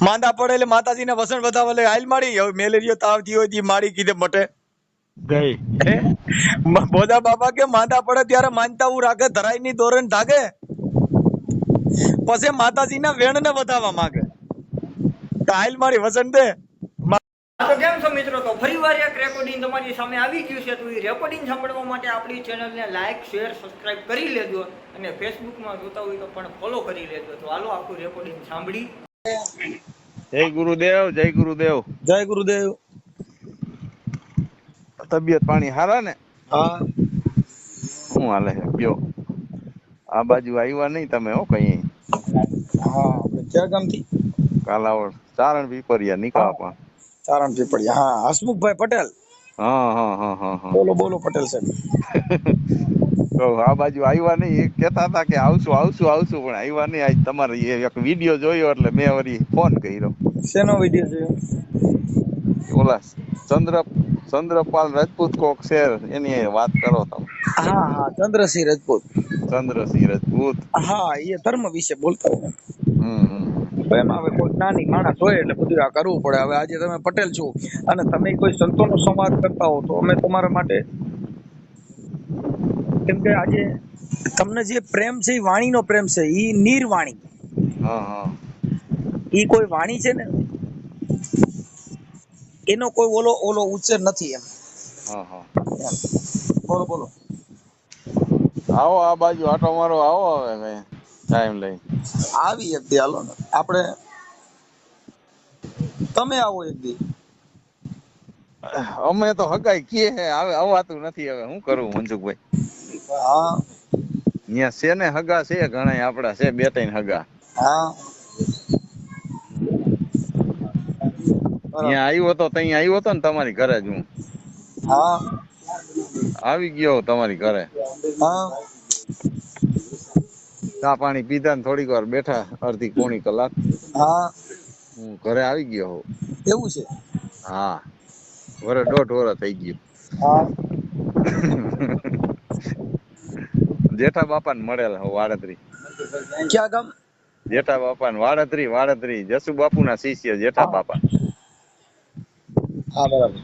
માંદા પડે એટલે માતાજીને વસણ બતાવે એટલે હાલ માડી હવે મેલેરિયો તાવ થયો હોય તી માડી કીધે મટે ગઈ હે? બોધા બાબા કે માંદા પડે ત્યારે માનતા હું રાખે ધરાઈ ની દોરણ ધાગે પછી માતાજીના વેણ ને વધાવવા માંગે તો હાલ માડી વસણ દે તો કેમ છો મિત્રો? તો ફરીવાર એક રેકોર્ડિંગ તમારી સામે આવી ગયું છે. તો એ રેકોર્ડિંગ સાંભળવા માટે આપણી ચેનલને લાઈક શેર સબસ્ક્રાઇબ કરી લેજો અને ફેસબુકમાં જોતા હોય તો પણ ફોલો કરી લેજો. તો હાલો આખું રેકોર્ડિંગ સાંભળી. જય ગુરુદેવ, જય ગુરુદેવ. જય ગુરુદેવ. તબિયત પાણી હારા ને? હા શું હાલે છે કયો? આ બાજુ આવ્યા નહીં તમે? હો કઈ હા ક્યાં ગામથી? કાલાવડ ચારણ પીપરિયા નિકાપા ચારણ પીપળિયા. હા હસમુખભાઈ પટેલ. હા હા હા હા હા. બોલો બોલો પટેલ સાહેબ. તો આ બાજુ આવ્યા નહીં? એક કહેતા હતા કે આવશું આવશું આવશું પણ આવ્યા નહીં. આજ તમારે એક વિડીયો જોયો એટલે મેં વળી ફોન કર્યો. શેનો વિડીયો જોયો? ઓલા ચંદ્રપાલ રાજપૂત કોક છે એની વાત કરો તમે. હા હા ચંદ્રસિંહ રાજપૂત. ચંદ્રસિંહ રાજપૂત. હા એ ધર્મ વિશે બોલતા હોય. હમ. એમાં હવે કોઈ નાની માણસ હોય એટલે બધું આ કરવું પડે. હવે આજે તમે પટેલ છો અને તમે કોઈ સંતોનો સંવાદ કરતા હો તો અમે તમારા માટે, કેમ કે આજે તમને જે પ્રેમ છે એ વાણીનો પ્રેમ છે, એ નિર્વાણી. હા હા. એ કોઈ વાણી છે ને એનો કોઈ ઓલો ઓલો ઉચ્ચાર નથી એમ. હા હા. બોલો બોલો. આવો આ બાજુ આટો મારો આવો હવે કઈ ટાઈમ લઈ. આવી એક દી હાલો ને આપણે, તમે આવો એક દી. અમે તો હગાઈ કીએ હે હવે અવાતું નથી. હવે શું કરવું મનસુખભાઈ? હા અહીંયા છે ને હગા છે ઘણા આપડા છે 2-3 હગા. હા અહીંયા આવ્યો તો ત્યાં આવ્યો તો ને તમારી ઘરે જ હું હા આવી ગયો તમારી ઘરે. હા ચા પાણી પીધા ને થોડીક વાર બેઠા, અડધી પોણી કલાક હા હું ઘરે આવી ગયો હોઉં. એવું છે? હા 1.5 વર્ષ થઈ ગયું. હા જેઠા બાપા ને મળેલા હો વાડત્રી. ક્યાં ગામ? જેઠા બાપા ને વાડત્રી જસુ બાપુ ના શિષ્ય જેઠા હા બાપા. હા બરાબર.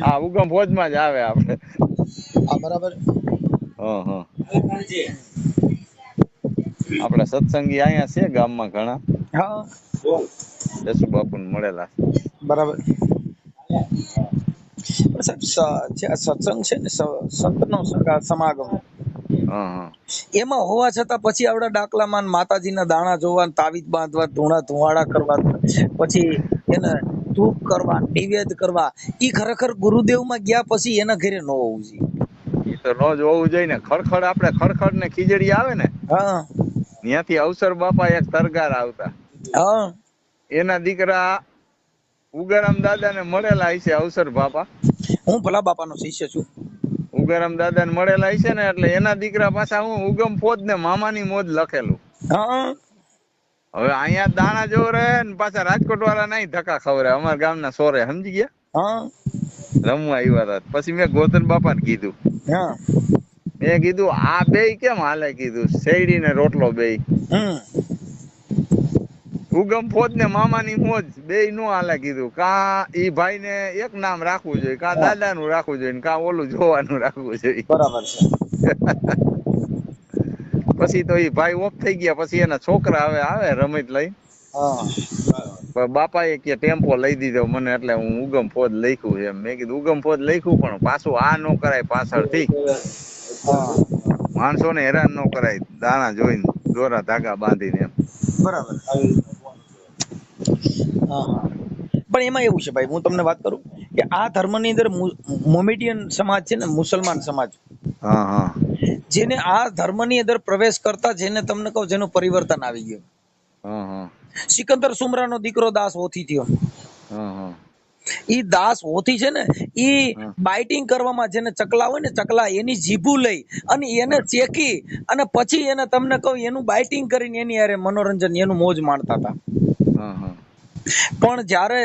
હા ઉગમ ફોજ માં જ આવે આપડે. હા બરાબર. હા હા. આપડા સત્સંગી અહીંયા છે ગામમાં ઘણા. હા જસુ બાપુ ને મળેલા. બરાબર. સત્સંગ છે ને સંતનો સમાગમ, હા હા. એમાં હોવા છતાં પછી આવડા ડાકલામાં માતાજીના દાણા જોવા, તાવીજ બાંધવા, ધુવાડા કરવા, પછી એને ધૂપ કરવા, નિવેદ કરવા, ઈ ખરેખર ગુરુદેવમાં ગયા પછી એના ઘરે ન હોવું જોઈએ. એ તો રોજ હોવું જોઈએ ને. ખડખડ આપડે ખડખડ ને ખીજડી આવે ને હા ત્યાંથી અવસર બાપા એક સરગાર આવતા. હા એના દીકરા ઉગારામ દાદા ને મળેલા હશે અવસર બાપા. હું ભલા બાપાનો શિષ્ય છું. ઉગારામ દાદા ને મળેલા હશે ને એટલે એના દીકરા પાછા હું ઉગમ ફોજ ને મામાની મોજ લખેલું. હા હવે અહીંયા દાણા જો રહે ને પાછા રાજકોટ વાળા નહીં ધક્કા ખવડાવે. અમારા ગામના સોરે સમજી ગયા. હા રમવા આવ્યા હતા. પછી મેં ગોતન બાપા ને કીધું. હા મેં કીધું આ બેય કેમ હાલે? કીધું શેરડી ને રોટલો બેય. ઉગમ ફોજ ને મામાની મોજ બેય નો હાલે. કીધું કા ઈ ભાઈ ને એક નામ રાખવું જોઈએ, કા હા દાદા નું રાખવું જોઈએ, કા ઓલું જોવાનું રાખવું જોઈએ. બરાબર છે. પછી તો ઈ ભાઈ ઓફ થઈ ગયા. પછી એના છોકરા હવે આવે રમત લઈ. હા બાપા એ કે ટેમ્પો લઈ દીધો મને એટલે હું ઉગમ ફોજ લખ્યું એમ. મેં કીધું ઉગમ ફોજ લખ્યું પણ પાછું આ ન કરાય પાછળ થી. હા માણસોને હેરાન ન કરાય દાણા જોઈને, દોરા ધાગા બાંધીને એમ. બરાબર. હા પણ એમાં એવું છે ભાઈ, હું તમને વાત કરું કે આ ધર્મની અંદર મોમેડિયન સમાજ છે ને, મુસલમાન સમાજ, હા હા જેને આ ધર્મની અંદર પ્રવેશ કરતા, જેને તમને કહું જેનું પરિવર્તન આવી ગયું. હા હા સિકંદર સુમરાનો દીકરો દાસ હોથી થયો. હા હા ઈ દાસ હોથી છે ને, ઈ હા બાઇટિંગ કરવામાં, જેને ચકલા હોય ને ચકલા, એની જીભું લઈ અને એને ચેકી અને પછી એને તમને કહું એનું બાઇટિંગ કરીને એની હારે મનોરંજન, એનું મોજ માણતા હતા. હા હા પણ જયારે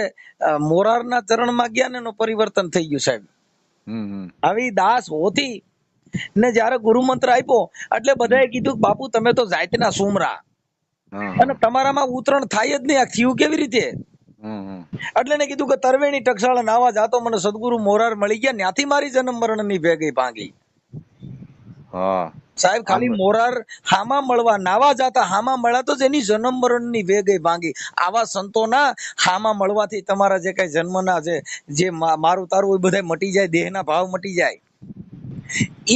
મોરારના ચરણમાં ગયા ને એનું પરિવર્તન થઈ ગયું સાહેબ. હમ આવી દાસ હોતી ને જયારે ગુરુ મંત્ર આપ્યો એટલે બધાએ કીધું બાપુ તમે તો જાતના સુમરા. હા અને તમારામાં ઉતરણ થાય જ નહીં. આ થયું કેવી રીતે? એટલે એને કીધું કે તરવેણી ટકસાળ નાવા જાતો મને સદગુરુ મોરાર મળી ગયા, ત્યાંથી મારી જન્મ મરણ ની ભેગી ભાંગી. હા સાહેબ ખાલી મોરાર હામાં મળવા નાવા જાતા, હામાં મળ્યા તો જ એની જન્મ મરણ ની ભેગી ભાંગી. આવા સંતોના હામાં મળવાથી તમારા જે કઈ જન્મના જે મારું તારું હોય બધા મટી જાય, દેહના ભાવ મટી જાય.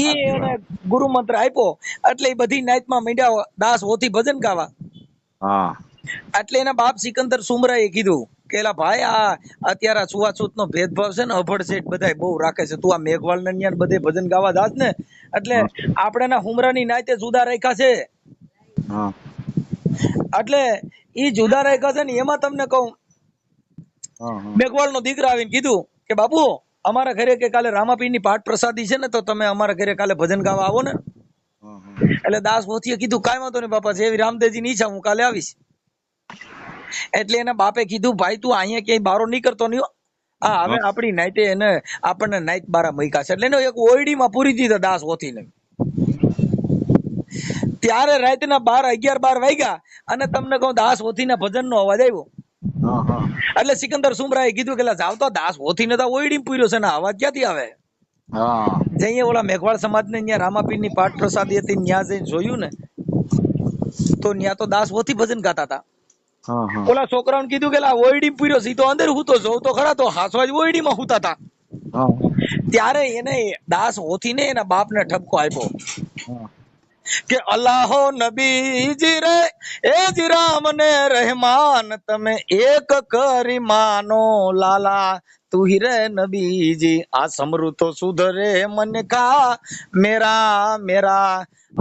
ઈ એને ગુરુ મંત્ર આપ્યો એટલે એ બધી નાઈટમાં મીંડ્યા દાસ હોથી ભજન ગાવા. હા એટલે એના બાપ સિકંદર સુમરાએ કીધું કે એલા ભાઈ, આ અત્યારે છૂવાછૂત નો ભેદભાવ છે ને, અભડ સેઠ બધા બહુ રાખે છે, તું આ મેઘવાળ ને બધે ભજન ગાવા જાસ ને એટલે આપણે ના હુમરાની નાઈતે જુદા રાખ્યા છે. એટલે ઈ જુદા રાખ્યા છે ને એમાં તમને કહું, મેઘવાળ નો દીકરા આવીને કીધું કે બાપુ અમારા ઘરે કે કાલે રામાપીર ની પાઠ પ્રસાદી છે ને, તો તમે અમારા ઘરે કાલે ભજન ગાવા આવો ને. એટલે દાસ પોથીએ કીધું કાંઈ વાંધો નહીં બાપા, જેવી રામદેવજી ની ઈચ્છા હું કાલે આવીશ. એટલે એના બાપે કીધું ભાઈ તું અહીંયા ક્યાંય બારો નહીં કરતો નહીં. હા હવે આપણી નાઈટે એને આપણને નાઈટ બારા મૈકા છે એટલે એનો એક ઓયડીમાં પૂરી દીધા દાસ હોથીને. ત્યારે રાતના 11-12 વાગ્યા અને તમને કહું દાસ હોથીના ભજનનો અવાજ આવ્યો. એટલે સિકંદર સુમરાએ કીધું કે જાવ તો દાસ હોથીને તો ઓયડીમાં પૂર્યો છે ને અવાજ ક્યાંથી આવે? જઈએ ઓલા મેઘવાળ સમાજને ત્યાં રામાપીરની પાઠ પ્રસાદી હતી, ત્યાં જઈને જોયું ને તો ત્યાં તો દાસ હોથી ભજન ગાતા હતા. ઓલા છોકરાઓને કીધું કે ઓયડી પૂર્યો છે, તો અંદર હું તો જોઉં તો ખરા, તો હાસવા જ ઓયડીમાં હુતા હતા. ત્યારે એને દાસ હોથીને એના બાપને ઠપકો આપ્યો કે અલ્લાહો નબીજી રે એ જી રામ ને રહેમાન, તમે એક કરી માનો લાલા તું હી રે નબીજી. આ સમરુ તો સુધરે મન કા મેરા મેરા,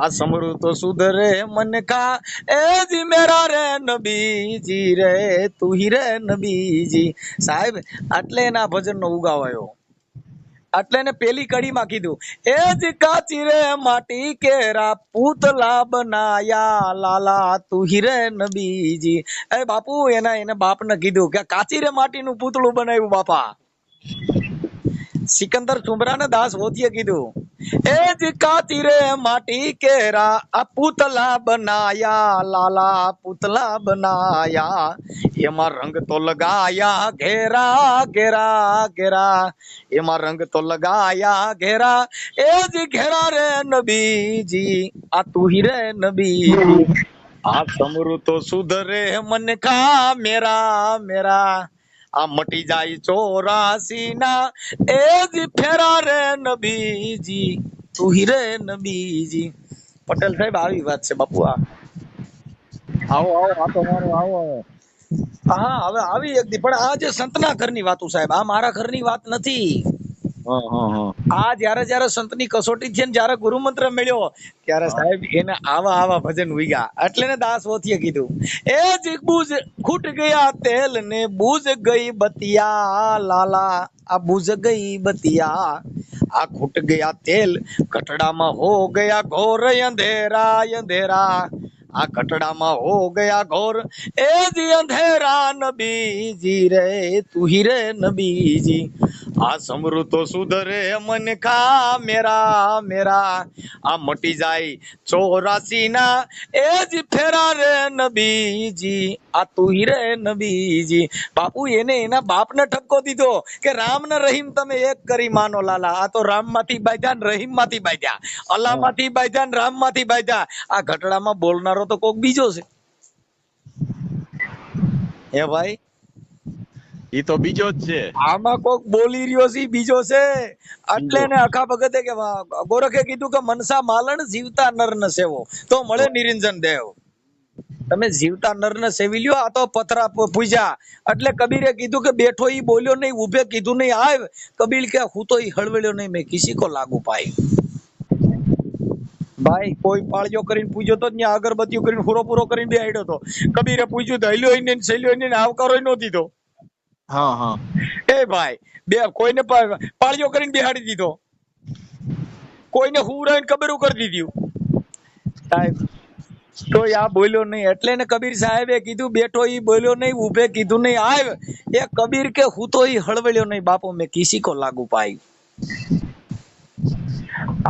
આ સમરુ તો સુધરે મન કા એ જી મેરા રે નબીજી રે તું હી રે નબીજી. સાહેબ એટલે એના ભજનનો ઉગાવાયો. એટલે ને પેલી કડીમાં કીધું એ જ કાચી રે માટી કેરા પૂતલા બનાયા લાલા તું હી રે નબીજી. એ બાપુ એના બાપને કીધું કે કાચી રે માટીનું પૂતળું બનાવ્યું બાપા. સિકંદર સુમરાને દાસ હોતીએ કીધું એ જ કાચી રે માટી કેરા આ પૂતલા બનાયા લાલા પૂતલા બનાયા, એમાં રંગ તો લગાયા ઘેરા ઘેરા ઘેરા, એમાં રંગ તો લગાયા ઘેરા એ જ ઘેરા રે નબીજી આ તું હી રે નબીજી. આ સમરુ તો સુધરે મન કા મેરા મેરા, આ મટી જાય 84 ના એ જ ફેરા રે નબીજી તું હી રે નબીજી. પટેલ સાહેબ આવી વાત છે બાપુ. આવો આવો આ તો મારો આવો. હા હવે આવી એક દી, પણ આ જે સંતના ઘરની વાતો સાહેબ, આ મારા ઘરની વાત નથી. આ જયારે સંતની કસોટી છે ને જયારે ગુરુ મંત્ર મળ્યો ત્યારે સાહેબ એને આવા ભજન ઉગ્યા. એટલે ને દાસ હોથીએ કીધું એ જ બૂઝ ખૂટ ગયા તેલ ને બૂઝ ગઈ બતિયા લાલા, આ બૂઝ ગઈ બતિયા, આ ખૂટ ગયા તેલ કટડામાં હો ગયા ઘોર અંધેરા અંધેરા, આ કટડામાં હો ગયા ઘોર એ જ અંધેરા નબીજી રે તું હી રે નબીજી. આ સમરુ તો સુધરે મન કા મેરા મેરા, આ મટી જાય 84 ના એ જ ફેરા રે નબીજી આ તું હી રે નબીજી. બાપુ એને એના બાપને ઠપકો દીધો કે રામ ને રહીમ તમે એક કરી માનો લાલા. આ તો રામ માંથી બાંધ્યા ને રહીમ માંથી બાંધ્યા, અલ્લાહ માંથી બાંધ્યા ને રામ માંથી બાંધ્યા. આ ઘટડામાં બોલનારો તો કોક બીજો છે. હે ભાઈ ઈ તો બીજો જ છે. આમાં કોક બોલી રહ્યો છે બીજો છે. એટલે ને અખા ભગતે કે ગોરખે કીધું કે મનસા માલણ જીવતા નર ન સેવો તો મળે નિરંજન દેવ. તમે જીવતા નર ને સેવી લ્યો, આ તો પથરા પૂજ્યા. એટલે કબીરે કીધું કે બેઠો ઈ બોલ્યો નહીં, ઉભે કીધું નહીં આવ. કબીર કે હું તો ઈ હળવેલ્યો નહીં, મેં કિસી કો લાગુ પાઈ. ભાઈ કોઈ પાળિયો કરીને પૂજ્યો તો ત્યાં અગરબત્તીઓ કરીને પૂરો કરીને બેહાડ્યો તો. કબીરે પૂજ્યું તો હલ્યો ને સહેલ્યો ને આવકારો નો દીધો. એ ભાઈ બે કોઈને પાળિયો કરીને બેહાડી દીધો, કોઈને હુરાઈને કબીરું કરી દીધું. સાહેબ તો આ બોલ્યો નહીં. એટલે ને કબીર સાહેબે કીધું બેઠો ઈ બોલ્યો નહીં, ઉભે કીધું નહીં આવ. એ કબીર કે હું તો ઈ હળવેલ્યો નહીં બાપો, મેં કિસી કો લાગુ પાઈ.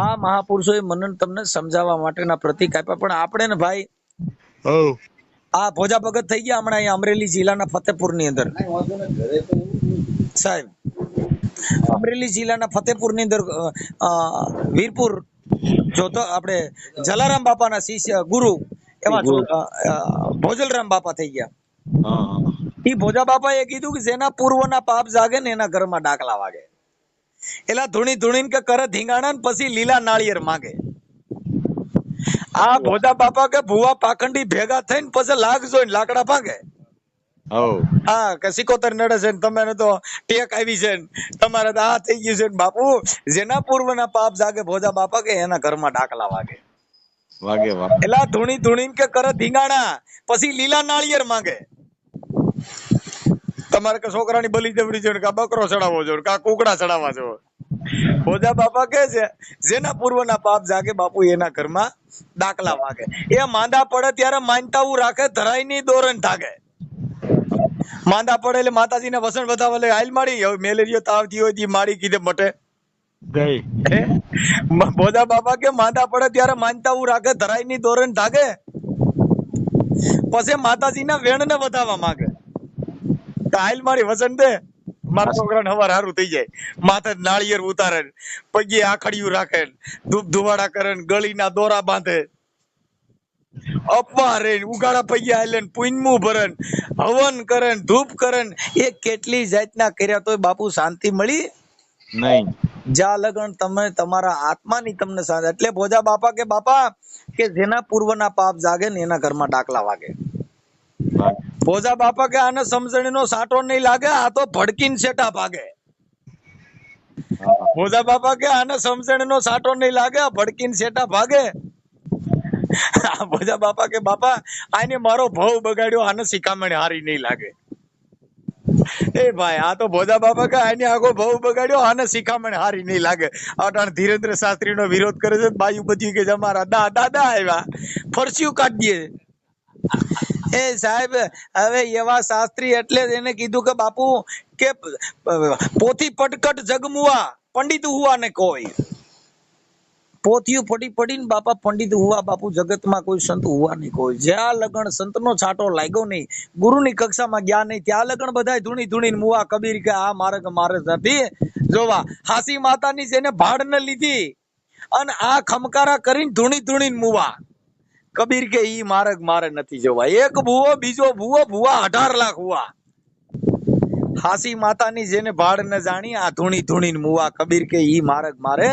આ મહાપુરુષોએ મનન તમને સમજાવવા માટેના પ્રતીક આપ્યા. પણ આપણે ને ભાઈ આ ભોજા ભગત થઈ ગયા હમણાં અહીંયા અમરેલી જિલ્લાના ફતેપુર ની અંદર સાહેબ, અમરેલી જિલ્લાના ફતેપુર ની અંદર વીરપુર જોતો આપણે જલારામ બાપાના શિષ્ય ગુરુ એવા ભોજલરામ બાપા થઈ ગયા. ઈ ભોજા બાપાએ કીધું કે જેના પૂર્વના પાપ જાગે ને એના ઘરમાં ડાકલા વાગે. એલા ધૂણી ધૂણીને કે કરે ધીંગાણા ને પછી લીલા નાળિયેર માંગે. આ ભોજા બાપા કે ભુવા પાખંડી ભેગા થઈને પછી લાગ જોઈને લાકડા ભાગે. હા કે સિકોતર નડે છે ને તમારે તો ટેક આવી છે ને તમારે તો આ થઈ ગયું છે ને બાપુ જેના પૂર્વના પાપ જાગે ભોજા બાપા કે એના ઘરમાં ડાકલા વાગે. એલા ધૂણી ધૂણીને કે કરે ધીંગાણા પછી લીલા નાળિયેર માંગે. તમારે કે છોકરાની બલી જવડી છે કા બકરો ચડાવવો છો કા કુકડા ચડાવવા છો. ભોજા બાપા કે છે જેના પૂર્વના પાપ જાગે બાપુ એના ઘરમાં ડાકલા વાગે. એ માંદા પડે ત્યારે માનતાવું રાખે ધરાઈ ની દોરણ થાગે. માંદા પડે એટલે માતાજીને વસણ બતાવે એટલે હાલ માડી મેલેરિયો તાવ થયો હોય માડી કીધે મટે ગઈ. ભોજા બાપા કે માંદા પડે ત્યારે માનતાવું રાખે ધરાઈ ની દોરણ થાગે. પછી માતાજીના વેણ ને વધાવવા માંગે. હાલ મારી વસણ દે મારા છોકરાને હવાર હારું થઈ જાય. માથે નાળિયેર ઉતારે, પગે આખડિયું રાખે, ધૂપ ધુવાડા કરે, ગળીના દોરા બાંધે, અપવા રે ઉગાડા પૈયા હાલે પુણ્યમું ભરે, હવન કરે, ધૂપ કરે. એ કેટલી જાતના કર્યા તોય બાપુ શાંતિ મળી નહીં. જ્યાં લગન તમે તમારા આત્માની તમને શાંતિ. એટલે ભોજા બાપા કે જેના પૂર્વના પાપ જાગે ને એના ઘરમાં ડાકલા વાગે. ભોજા બાપા કે આને સમજણ નો સાટો નહીં લાગે, આ તો ભડકીને સેટા ભાગે. ભોજા બાપા કે આને સમજણ નો સાટો નહીં લાગે, આ ભડકીને સેટા ભાગે. ભોજા બાપા કે બાપા આને મારો ભાવ બગાડ્યો, આને શિખામણ હારી નહીં લાગે. એ ભાઈ આ તો ભોજા બાપા કે આને આગો ભાવ બગાડ્યો, આને શિખામણ હારી નહીં લાગે. અટાણ ધીરેન્દ્ર શાસ્ત્રી નો વિરોધ કરે છે. બાયુ બધી કે અમારા દાદા આવ્યા ફરસ્યું કાઢીએ. એ સાહેબ હવે એવા શાસ્ત્રી એટલે એને કીધું કે બાપુ કે પોથી પટકટ જગમુઆ પંડિત હુઆ ને કોઈ. પોથિયું પડી પડીને બાપા પંડિત હુઆ બાપુ જગતમાં કોઈ સંત હુઆ નહીં કોઈ. જ્યાં લગણ સંતનો છાંટો લાગ્યો નહીં, ગુરુની કક્ષામાં ગયા નહીં, ત્યાં લગણ બધા ધૂણી ધૂણીને મુવા કબીર કે આ માર્ગ મારે નથી જોવા. હાસી માતાની જેને ભાડ ન લીધી અને આ ખમકારા કરીને ધૂણી ધૂણીને મુવા કબીર કે ઈ માર્ગ મારે નથી જોવા. એક ભૂવો બીજો ભૂવો ભૂવા 18 લાખ હુઆ. હાસી માતાની જેને ભાડ ન જાણી આ ધૂણી ધૂણીને મુવા કબીર કે ઈ માર્ગ મારે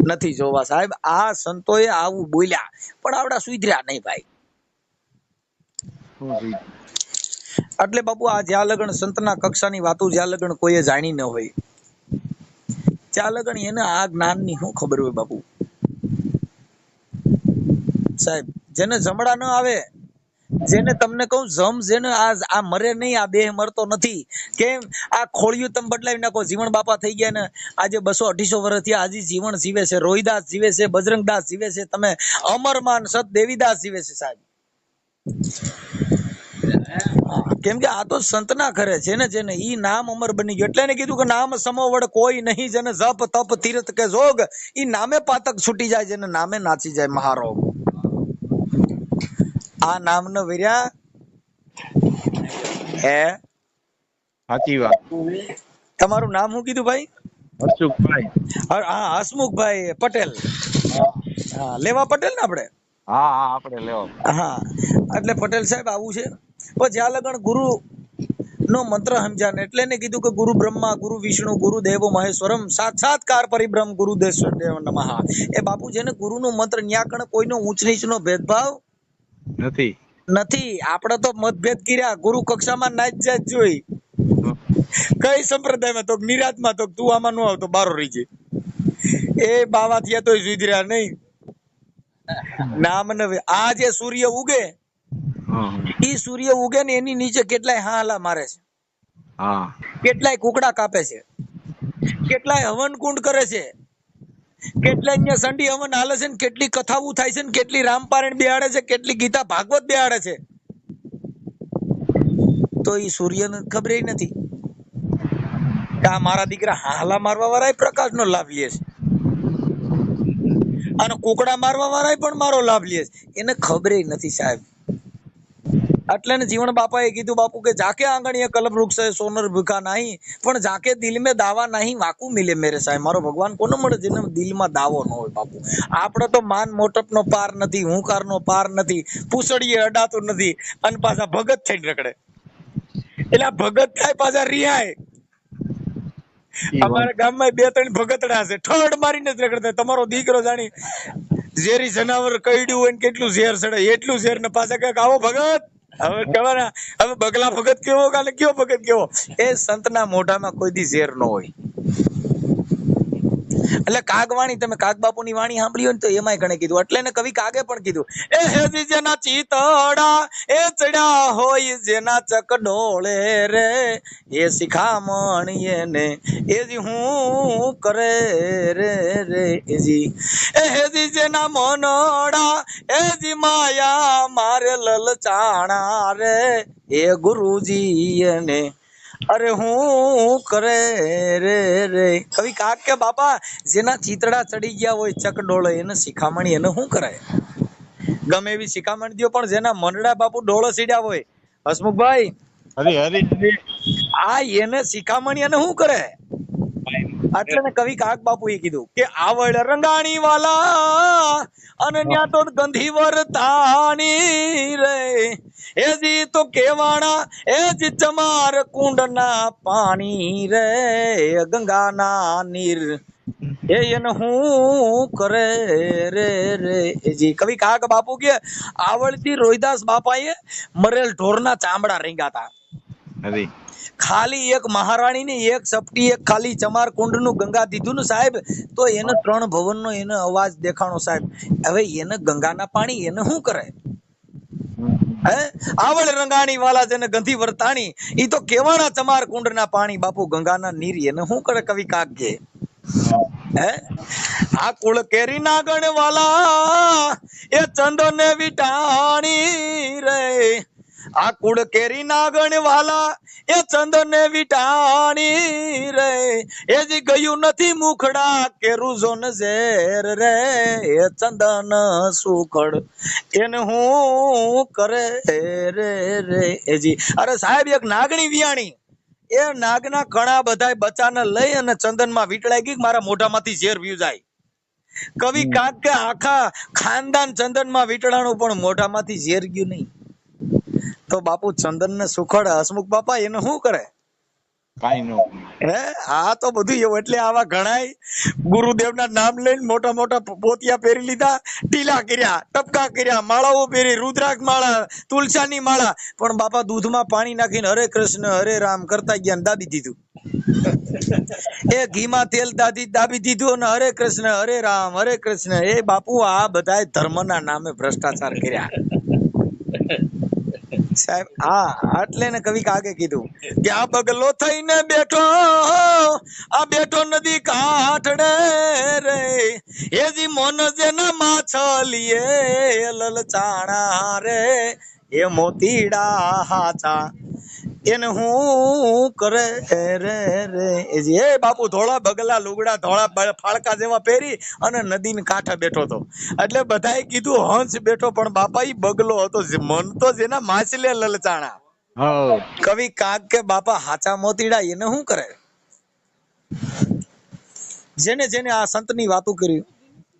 નથી જોવા. સાહેબ આ સંતોએ આવું બોલ્યા પણ આવડા સુધર્યા નહીં ભાઈ. એટલે બાપુ આ જ્યાં લગન સંતના કક્ષાની વાતો જ્યાં લગન કોઈએ જાણી ન હોય ત્યાં લગન એને આ જ્ઞાનની શું ખબર હોય બાપુ. સાહેબ જેને જમડા ન આવે, જેને તમને કહું જમ જેને આ મરે નહીં, આ દેહ મરતો નથી. કેમ આ ખોળિયું તમે બદલાવી નાખો. જીવણ બાપા થઈ ગયા ને આજે 200-250 વર્ષ થયા, આજે જીવન જીવે છે, રોહિદાસ જીવે છે, બજરંગદાસ જીવે છે, તમે અમરમાન સત દેવીદાસ જીવે છે સાહેબ. કેમ કે આ તો સંતના ઘરે છે ને, જેને ઈ નામ અમર બની ગયું. એટલે એને કીધું કે નામ સમોવડ કોઈ નહીં, જેને જપ તપ તીર્થ કે જોગ, ઈ નામે પાતક છૂટી જાય, જેને નામે નાચી જાય મહારોગ. આ નામ ન વિર્યા હે સાચી વાત. તમારું નામ શું કીધું ભાઈ? હસમુખભાઈ. હા હસમુખભાઈ પટેલ. હા લેવા પટેલ ને આપણે? હા આપણે લેવા. હા એટલે પટેલ સાહેબ આવું છે. પણ જ્યાં લગન ગુરુ નો મંત્ર સમજ્યા ને એટલે એને કીધું કે ગુરુ બ્રહ્મા ગુરુ વિષ્ણુ ગુરુ દેવો મહેશ્વરમ સાક્ષાત્કાર પરિબ્રહ્મ ગુરુ દેવ નમઃ. એ બાપુ છે ને ગુરુ નું મંત્ર ન્યા કણ કોઈનો ઊંચ નીચ નો ભેદભાવ નથી. આપણે તો મતભેદ કર્યા, ગુરુ કક્ષામાં નાચ જાત જોઈ. કઈ સંપ્રદાયમાં તો નિરાતમાં તો તું આમાં ન આવતો બારો રહી જાય. એ બાવા થયા તો સુધર્યા નહીં. નામ ન આ જે સૂર્ય ઉગે, ઈ સૂર્ય ઉગે ને એની નીચે કેટલાય હાલા મારે છે, કેટલાય કુકડા કાપે છે, કેટલાય હવન કુંડ કરે છે, કેટલાય અહીંયા સંડી હવન હાલે છે ને કેટલી કથાઓ થાય છે ને કેટલી રામપારાયણ બેહાડે છે, કેટલી ગીતા ભાગવત બેહાડે છે. તો ઈ સૂર્યને ખબર નથી કે આ મારા દીકરા હાલા મારવા વાળા પ્રકાશ નો લાભ લે છે અને કુકડા મારવા વાળા પણ મારો લાભ લે છે. એને ખબર નથી સાહેબ. એટલે ને જીવણ બાપાએ કીધું બાપુ કે જાકે આંગણીએ કલબ વૃક્ષ है सोनर भूखा नहीं પણ જાકે દિલ में દાવા નહીં વાકું મિલે મેરે સાહેબ મારો ભગવાન કોને મળે જેને દિલમાં દાવો ન હોય બાપુ આપણે તો માન મોટપનો પાર નથી હુંકારનો પાર નથી પૂછડીએ અડાતું નથી અને પાછા ભગત થઈને રખડે એટલે આ ભગત થાય પાછા રિહાય અમારા ગામમાં 2-3 ભગતડા છે ઠોડ મારીને જ રખડતા તમારો દીકરો જાણી ઝેરી જનાવર કઈડ્યું હોય ને કેટલું ઝેર ચડે એટલું ઝેર ને પાછા કઈક આવો ભગત હવે કહેવાના હવે બગલા ભગત કેવો કાલે કયો ભગત કેવો એ સંતના મોઢામાં કોઈ દી ઝેર ન હોય એટલે કાગવાણી તમે કાગ બાપુની વાણી સાંભળી હોય ને તો એમાંય ઘણે કીધું એટલે ને કવિ કાગે પણ કીધું એ હેજી જેના ચીતડા એ ચડ્યા હોય જેના ચકડોળે રે એ શિખામણી એને એજી હું કરે રે રે એજી એ હેજી જેના મનડા એજી માયા મારે લલચાણા રે એ ગુરુજી એને અરે હું કરે રે રે કવિ કાક કે બાપા જેના ચીતડા ચડી ગયા હોય ચકડોળે એને શિખામણી એને શું કરાય ગમે એવી શિખામણી દ્યો પણ જેના મનડા બાપુ ડોળો સીડ્યા હોય હસમુખભાઈ હરી હરી આ એને શિખામણી એને શું કરે એટલે ને કવિ કાક બાપુ એ કીધું કે આવડ રંગાણી વાલા અને ન્યા તો ગંધી વરતાણી રે એજી તો કેવાણા એજી ચમાર કુંડના પાણી રે ગંગાના નીર એ એને હું કરે રે રે એજી કવિ કાક બાપુ કે આવડતી રોહિદાસ બાપાએ મરેલ ઢોરના ચામડા રીંગાતા હરી ખાલી એક મહારાણી ને એક સપટી એક ખાલી ચમાર કુંડ નું ગંગા દીધું ને સાહેબ તો એને 3 ભવન નો એને અવાજ દેખાણો સાહેબ હવે એને ગંગાના પાણી એને શું કરે હે આવડ રંગાણી વાલા જેને ગંધી વર્તાણી ઈ તો કેવાના ચમાર કુંડ ના પાણી બાપુ ગંગાના નીર એને શું કરે કવિ કાક કે હે આ કુળ કેરી ના ગણ વાલા એ ચંદને વિટાણી રે આ કુળ કેરી ના ગણ વાલા એ ચંદને વિટાણી રે એ જી ગયું નથી મુખડા કેરું જોન ઝેર રે એ ચંદન સુખડ એને હું કરે રે રે એજી અરે સાહેબ એક નાગણી વિયાણી એ નાગના કણા બધાય બચ્ચાને લઈ અને ચંદનમાં વીટળાઈ ગઈ મારા મોઢામાંથી ઝેર પીયું જાય કવિ કાક કે આખા ખાનદાન ચંદનમાં વીટળાણું પણ મોઢામાંથી ઝેર ગયું નહીં તો બાપુ ચંદન ને સુખડ હસમુખ બાપા એને શું કરે કાઈ નો હે આ તો બધું એવું એટલે આવા ઘણાય ગુરુદેવના નામ લઈને મોટા મોટા પોતિયા પહેરી લીધા ઢીલા કર્યા ટપકા કર્યા માળાઓ પહેરી રુદ્રાક્ષ માળા તુલસાની માળા પણ બાપા દૂધમાં પાણી નાખીને હરે કૃષ્ણ હરે રામ કરતા ગયા ને દાબી દીધું એ ઘીમાં તેલ દાબી દીધું અને હરે કૃષ્ણ હરે રામ હરે કૃષ્ણ એ બાપુ આ બધાય ધર્મના નામે ભ્રષ્ટાચાર કર્યા સાહેબ હા એટલે ને કવિ કાગે કીધું કે આ બગલો થઈને બેઠો આ બેઠો નદી કાંઠડે રે એજી મોન જેના માછલીએ લલચાણા રે એ મોતીડા હાચા એને હું કરે રે રે એજી એ બાપુ ધોળા બગલા લુગડા ધોળા ફાળકા જેવા પહેરી અને નદીને કાંઠે બેઠો હતો એટલે બધાએ કીધું હંસ બેઠો પણ બાપા ઈ બગલો હતો મન તો જેના માછલે લલચાણા હા કવિ કાક કે બાપા હાચા મોતીડા એને શું કરે જેને જેને આ સંતની વાતો કરી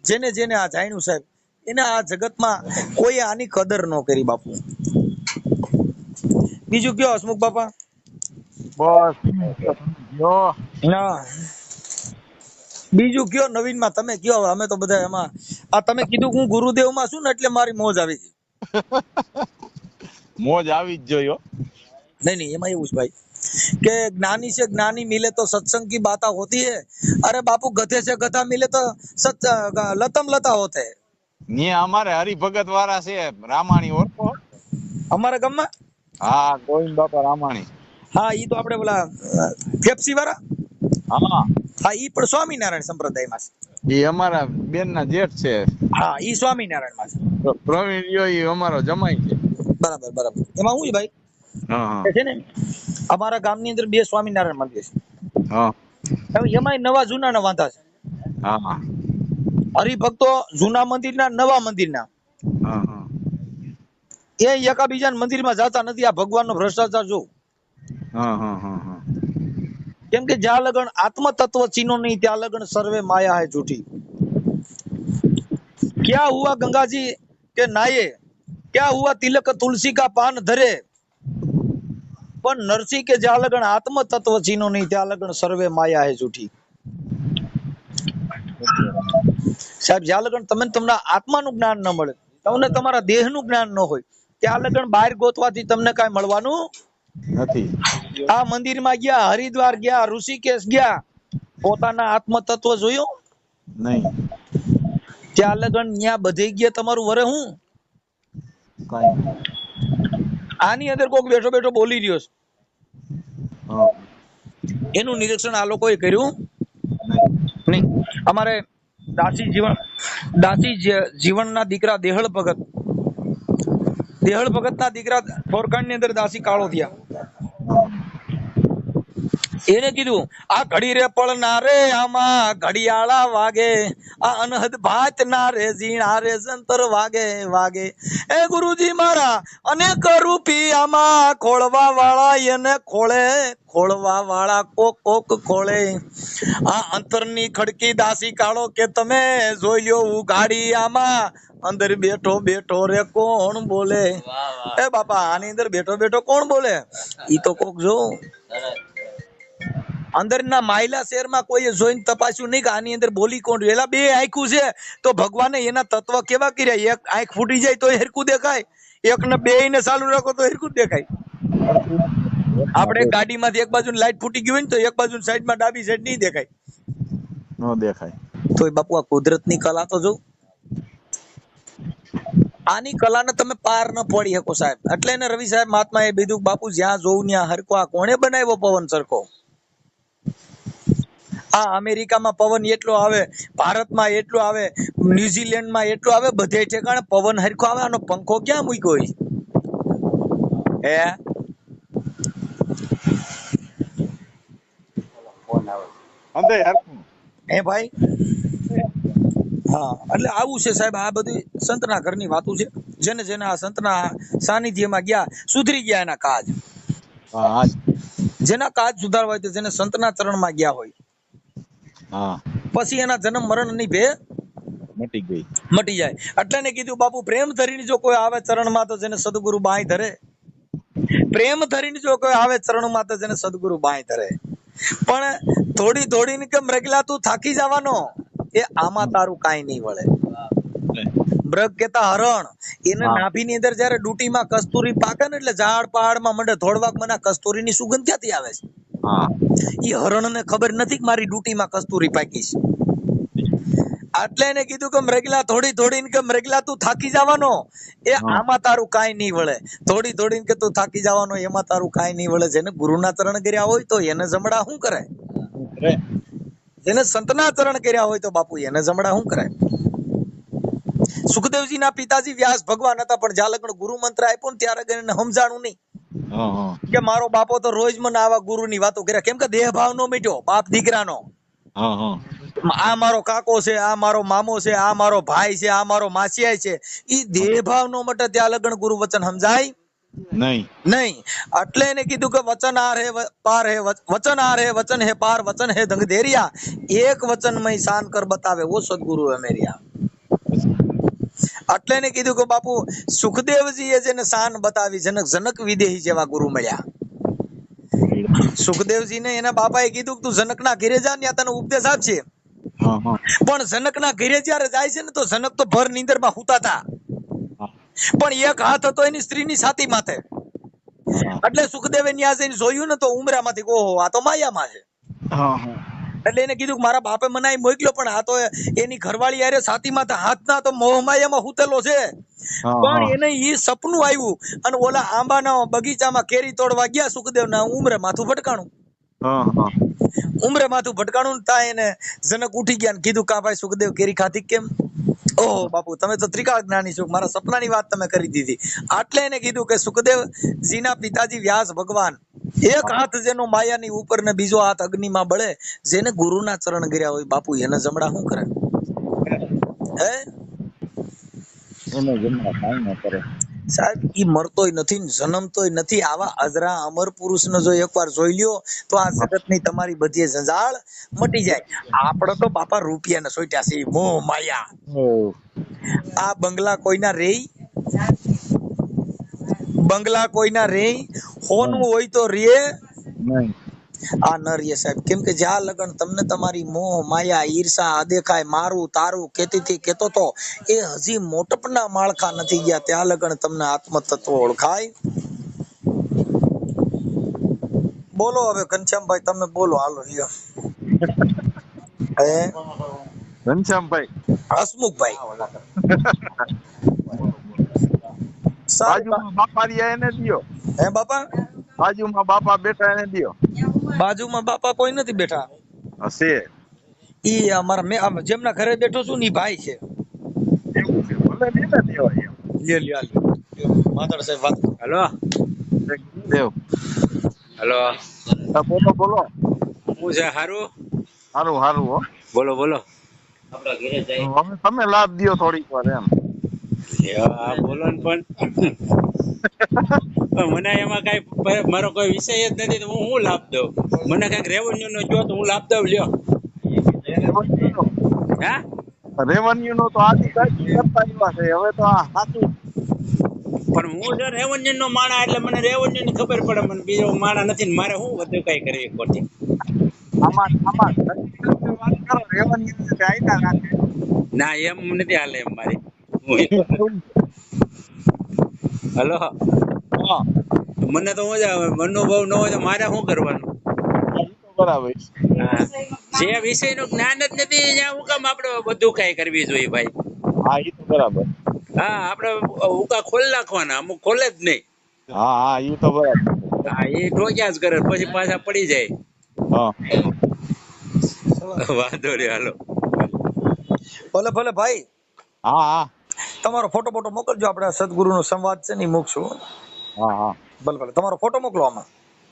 જેને જેને આ જાણ્યું સાહેબ એને આ જગતમાં કોઈ આની કદર ન કરી બાપુ બીજું કયો હસમુખ બાપા બસ જો ના બીજું કયો નવીન માં તમે કયો હવે અમે તો બધા એમાં આ તમે કીધું હું ગુરુદેવ માં છું ને એટલે મારી મોજ આવી ગઈ મોજ આવી જ જોયો नहीं नहीं એમાં એવું છે ભાઈ કે ज्ञानी से ज्ञानी मिले तो सत्संग की बात होती है अरे बापू गधे से गधा मिले तो लतम लता होते हैं ને અમારે હરિભગત વાળા છે રામાણી ઓળખો અમારા ગામમાં હા ગોવિંદ બાપા રામાણી હા ઈ તો આપણે પેલા ફેફસી વાળા હા હા ઈ પણ સ્વામિનારાયણ સંપ્રદાયમાં છે એ અમારા બેન ના જેઠ છે હા ઈ સ્વામિનારાયણ માં છે પ્રવીણ યો ઈ અમારો જમાઈ છે બરાબર બરાબર એમાં શું છે ભાઈ હા છે ને અમારા ગામની અંદર 2 સ્વામિનારાયણ મંદિર છે હા હવે એમાંય નવા જૂના ના વાંધા છે હા હરિભક્તો જૂના મંદિરના નવા મંદિરના હા હા એ એકાબીજાના મંદિરમાં જાતા નથી. આ ભગવાનનો ભ્રષ્ટાચાર જો. હા હા હા હા કેમ કે જ્યાં લગન આત્મ તત્વ ચીનો નહીં ત્યાં લગન સર્વે માયા है झूठी. क्या हुआ गंगा जी के नाये, क्या हुआ तिलक तुलसी का पान धरे, પણ નરસિંહ કે જ્યાં લગન આત્મ તત્વ ચીનો નહીં ત્યાં લગન સર્વે માયા है झूठी. સાહેબ જ્યાં લગન તમને આત્માનું જ્ઞાન ન મળે, તમને તમારા દેહનું જ્ઞાન ન હોય, ત્યાં લગન બહાર ગોતવાથી તમને કાંઈ મળવાનું નથી. આ મંદિરમાં ગયા, હરિદ્વાર ગયા, ઋષિકેશ ગયા, પોતાના આત્મ તત્વ જોયું નહીં ત્યાં લગન ન્યા બધે ગયા તમારું વરે હું કાંઈ આની અંદર કોક બેઠો બેઠો બોલી રહ્યો છે, હા એનું નિરીક્ષણ આ લોકોએ કર્યું નહીં નહીં. અમારે દાસી જીવનના દીકરા દેહળ ભગત ના દીકરા ફોરકાંડ ની અંદર દાસી કાળો થયા. એને કીધું આ ઘડી રે પળના રે આમાં ઘડિયાળા વાગે, આ અનહદ ભાત ના રે ઝીણા રે જંતર વાગે વાગે. એ ગુરુજી મારા અનેક રૂપી આમાં ખોળવા વાળા એને ખોળે, ખોળવા વાળા કોક કોક ખોળે. આ અંતરની ખડકી દાસી કાળો કે તમે જોઈ લ્યો ઉઘાડી આમાં અંદર બેઠો બેઠો રે કોણ બોલે. એ બાપા આની અંદર બેઠો બેઠો કોણ બોલે? ઈ તો કોક જો અંદરના માયલા શહેરમાં કોઈ જોઈને તપાસ્યું નહીં કે આની અંદર બોલી કોણ રહ્યું. એલા બે આંખું છે તો ભગવાને એના તત્વ કેવા કર્યા? એક આંખ ફૂટી જાય તો હરકું દેખાય, એક ને બે ને ચાલુ રાખો તો હરકું દેખાય. આપણે ગાડીમાંથી એક બાજુ લાઈટ ફૂટી ગઈ હોય ને તો એક બાજુ સાઈડમાં ડાબી સાઈડ નહીં દેખાય, ન દેખાય. તો બાપુ આ કુદરતની કલા તો જો. આની કલાને તમે પાર ન પડી શકો સાહેબ. એટલે એને રવિ સાહેબ મહાત્મા એ બીધું બાપુ જ્યાં જોવું ત્યાં હરકો. આ કોણે બનાવ્યો પવન સરખો? આ અમેરિકામાં પવન એટલો આવે, ભારતમાં એટલો આવે, ન્યુઝીલેન્ડમાં એટલો આવે, બધે ઠેકાણે પવન હરખો આવે. આનો પંખો ક્યાં મૂક્યો હોય? હે અંદર હરખું. હે ભાઈ? હા એટલે આવું છે સાહેબ. આ બધી સંતના ઘરની વાતો છે. જેને જેને આ સંતના સાનિધ્યમાં ગયા સુધરી ગયા એના કાજ. હા હા જેના કાજ સુધારવા હોય તો જેને સંતના ચરણમાં ગયા હોય હા પછી એના જન્મ મરણ ની ભે મટી ગઈ. મટી જાય. એટલે ને કીધું બાપુ પ્રેમ ધરીને જો કોઈ આવે ચરણમાં તો જેને સદગુરુ બાંય ધરે. પ્રેમ ધરીને જો કોઈ આવે ચરણમાં તો જેને સદગુરુ બાંય ધરે. પણ થોડી થોડીને કેમ રગલા તું થાકી જવાનો, એ આમાં તારું કાંઈ નહીં વળે. મૃગ કેતા હરણ એને નાભીની અંદર જયારે ડૂટીમાં કસ્તુરી પાકે ને એટલે ઝાડ પહાડમાં મંડે ધોળવાક મને કસ્તુરીની સુગંધ ક્યાંથી આવે છે? હા ઈ હરણને ખબર નથી કે મારી ડૂટીમાં કસ્તુરી પાકી છે. એટલે એને કીધું કે મૃગલા થોડી થોડીને કે મૃગલા તું થાકી જવાનો, એ આમાં તારું કાંઈ નહીં વળે. થોડી થોડીને કે તું થાકી જવાનો એમાં તારું કાંઈ નહીં વળે. જેને ગુરુના ચરણ કર્યા હોય તો એને જમડા શું કરે? જેને સંતના ચરણ કર્યા હોય તો બાપુ એને જમડા શું કરાય? સુખદેવજી ના પિતાજી વ્યાસ ભગવાન હતા, પણ જ્યાં લગન ગુરુ મંત્ર આપ્યો ને ત્યારે એને સમજાણું નહીં કે મારો બાપો તો રોજ મને આવા ગુરુ ની વાતો કર્યા. કેમ કે દેહ ભાવ નો મીટ્યો બાપ દીકરાનો. આ મારો કાકો છે, આ મારો મામો છે, આ મારો ભાઈ છે, આ મારો માસિયાઈ છે. ઈ દેહ ભાવ નો મટે ત્યાં લગન ગુરુ વચન સમજાય નહીં. એટલે એને કીધું કે વચન આર હે પાર હે, વચન આર હે વચન હે પાર, વચન હે ધંગ ધેરિયા. એક વચન મય શાન કર બતાવે વો સદગુરુ હે મેરિયા. એટલે એને કીધું કે બાપુ સુખદેવજી એ જેને શાન બતાવી, જનક વિદેહી જેવા ગુરુ મળ્યા. સુખદેવજી ને એના બાપાએ કીધું તું જનક ના ઘરે જા, ત્યાં તને ઉપદેશ આપશે. પણ જનક ના ઘરે જયારે જાય છે ને તો જનક તો ભર નીંદર માં હુતા હતા, પણ એક હાથ હતો એની સ્ત્રીની છાતી માથે. એટલે સુખદેવે ન્યા જઈને જોયું ને તો ઉમરા માંથી ઓહો આ તો માયામાં છે. એટલે એને કીધું મારા બાપે મને મોકલ્યો, પણ આ તો એની ઘરવાળી યારે છાતી માથે હાથ ના તો મોહ માયામાં હુતેલો છે. પણ એને ઈ સપનું આવ્યું અને ઓલા આંબાના બગીચામાં કેરી તોડવા ગયા સુખદેવ ના ઉમરે માથું ભટકાણું. ઉમરે માથું ભટકાણું તા એને જનક ઉઠી ગયા ને કીધું કા ભાઈ સુખદેવ કેરી ખાધી કેમ? ઓહો બાપુ તમે તો ત્રિકાળ જ્ઞાની છો, મારા સપનાની વાત તમે કરી દીધી. એટલે એને કીધું કે સુખદેવજી ના પિતાજી વ્યાસ ભગવાન એક હાથ જેનો માયાની ઉપર ને બીજો હાથ અગ્નિમાં બળે, જેને ગુરુના ચરણ કર્યા હોય બાપુ એને જમડા શું કરે? હે સાહેબ ઈ મરતોય નથી ને જન્મતોય નથી. આવા અજરા અમર પુરુષને જો એકવાર જોઈ લ્યો તો આ જગતની તમારી બધી જંજાળ મટી જાય. આપણે તો બાપા રૂપિયાને સોટ્યા છે, મોહ માયા. ઓહ. આ બંગલા કોઈના રેય, બંગલા કોઈના રેય, હોનું હોય તો રે નહીં. આ ન રે સાહેબ. કેમ કે જ્યાં લગન તમને તમારી મોહ માયા ઈર્ષા અદેખાય મારું તારું કેતીથી કેતો તો એ હજી મોટપના માળખા નથી ગયા ત્યાં લગન તમને આત્મતત્વ ઓળખાય. બોલો હવે ઘનશ્યામભાઈ, તમે બોલો, હાલો લ્યો. હે ઘનશ્યામભાઈ, હસમુખભાઈ સારું. બાજુમાં બાપા રહ્યા એને દ્યો. હે બાપા, બાજુમાં બાપા બેઠા એને દ્યો. બાજુમાં બાપા કોઈ નથી બેઠા. હશે. ઈ અમારા મેં જેમના ઘરે બેઠો છું ને ઈ ભાઈ છે. એવું છે. ભલે નહીં ને દેવાય એમ. લ્યો લ્યો હાલો. માતાડ સાહેબ વાત. હલો દેવ. હલો, હા, બોલો બોલો. હું છે હારું? સારું સારું હો. બોલો બોલો. હવે તમે લાભ દ્યો થોડીક વાર એમ. હા બોલો ને પણ મને એમાં કઈ મારો કોઈ વિષય જ નથી તો હું લાભ દઉં? મને કઈક રેવન્યુ નો જો તો હું લાભ દઉં, લ્યો. હા, રેવન્યુ નો તો આદિ કાઢી કરતા એવા છે. હવે તો આ સાચું. પણ હું જો રેવન્યુ નો માણા એટલે મને રેવન્યુ ની ખબર પડે. મને બીજો માણા નથી ને મારે શું વધુ કઈ કરવી ખોટી? આમાં આમાં વાત કરો. રેવન્યુ ને આયના રાખે. ના એમ નથી હાલે એમ મારી. હલો, હા, મને તો મજા આવે. મનોભાવ ન હોય તો મારે શું કરવાનું? ઈ તો બરાબર. જે વિષય નું જ્ઞાન જ નથી ત્યાં હું કામ આપડે બધું કઈ કરવી જોઈએ ભાઈ? હા, ઈ તો બરાબર. હા, આપડે ઉકા ખોલ નાખવાના, અમુક ખોલે જ નહીં. હા હા, ઈ તો બરાબર. હા, એ ઠોક્યા જ કરે, પછી પાછા પડી જાય. હા. વાંધો નહીં, હાલો. ભલે ભલે ભાઈ, હા હા તમારો ફોટો બોટો મોકલજો. આપણે સદગુરુનો સંવાદ છે ને ઈ મૂકશું. હા હા ભલે ભલે, તમારો ફોટો મોકલો આમાં.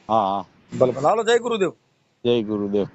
હા હા. ભલે ભલે, હાલો, જય ગુરુદેવ. જય ગુરુદેવ.